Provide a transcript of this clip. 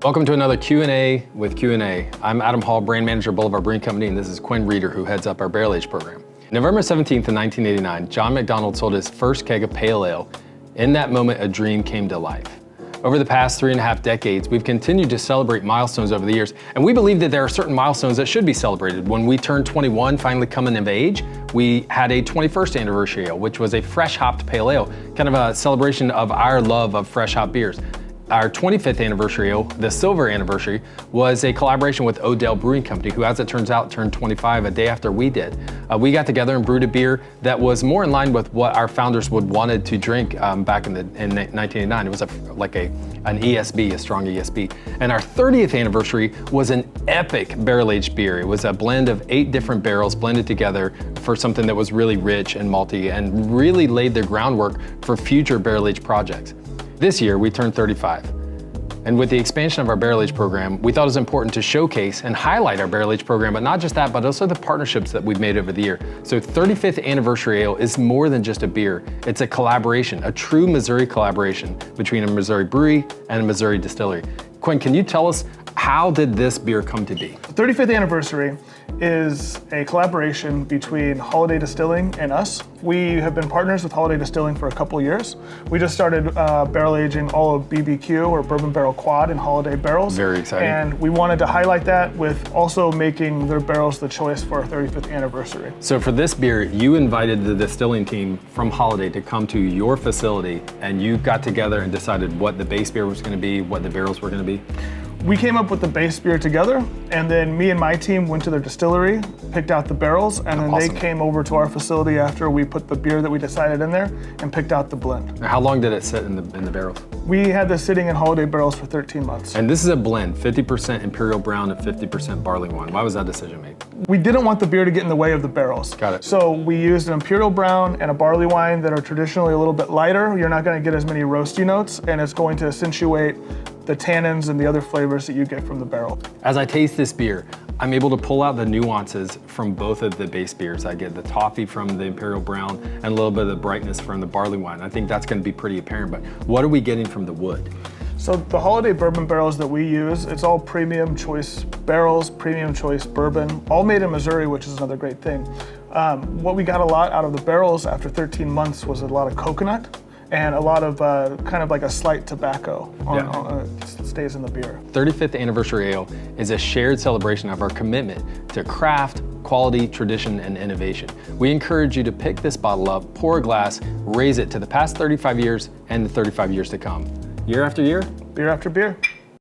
Welcome to another Q&A with Q&A. I'm Adam Hall, brand manager of Boulevard Brewing Co, and this is Quinn Reeder, who heads up our barrel age program. November 17th of 1989, John McDonald sold his first keg of pale ale. In that moment, a dream came to life. Over the past 3.5 decades, we've continued to celebrate milestones over the years, and we believe that there are certain milestones that should be celebrated. When we turned 21, finally coming of age, we had a 21st anniversary ale, which was a fresh hopped pale ale, kind of a celebration of our love of fresh hop beers. Our 25th anniversary ale, the silver anniversary, was a collaboration with Holladay Brewing Co, who, as it turns out, turned 25 a day after we did. We got together and brewed a beer that was more in line with what our founders would wanted to drink back in 1989. It was like an ESB, a strong ESB. And our 30th anniversary was an epic barrel-aged beer. It was a blend of 8 different barrels blended together for something that was really rich and malty and really laid the groundwork for future barrel-aged projects. This year, we turned 35. And with the expansion of our barrel age program, we thought it was important to showcase and highlight our barrel age program, but not just that, but also the partnerships that we've made over the year. So 35th Anniversary Ale is more than just a beer. It's a collaboration, a true Missouri collaboration between a Missouri brewery and a Missouri distillery. Quinn, can you tell us, how did this beer come to be? The 35th Anniversary is a collaboration between Holladay Distilling and us. We have been partners with Holladay Distilling for a couple years. We just started barrel aging all of BBQ, or Bourbon Barrel Quad, in Holladay barrels. Very exciting. And we wanted to highlight that with also making their barrels the choice for our 35th anniversary. So for this beer, you invited the distilling team from Holladay to come to your facility, and you got together and decided what the base beer was going to be, what the barrels were going to be. We came up with the base beer together, and then me and my team went to their distillery, picked out the barrels, and then Awesome. they came over to our facility after we put the beer that we decided in there and picked out the blend. Now, how long did it sit in the barrels? We had this sitting in Holladay barrels for 13 months. And this is a blend, 50% Imperial Brown and 50% barley wine. Why was that decision made? We didn't want the beer to get in the way of the barrels. Got it. So we used an Imperial Brown and a barley wine that are traditionally a little bit lighter. You're not going to get as many roasty notes, and it's going to accentuate the tannins and the other flavors that you get from the barrel. As I taste this beer, I'm able to pull out the nuances from both of the base beers. I get the toffee from the Imperial Brown and a little bit of the brightness from the barley wine. I think that's going to be pretty apparent, but what are we getting from the wood? So the Holladay bourbon barrels that we use, it's all premium choice barrels, premium choice bourbon, all made in Missouri, which is another great thing. What we got a lot out of the barrels after 13 months was a lot of coconut and a lot of kind of like a slight tobacco stays in the beer. 35th Anniversary Ale is a shared celebration of our commitment to craft, quality, tradition, and innovation. We encourage you to pick this bottle up, pour a glass, raise it to the past 35 years and the 35 years to come. Year after year, Beer after beer.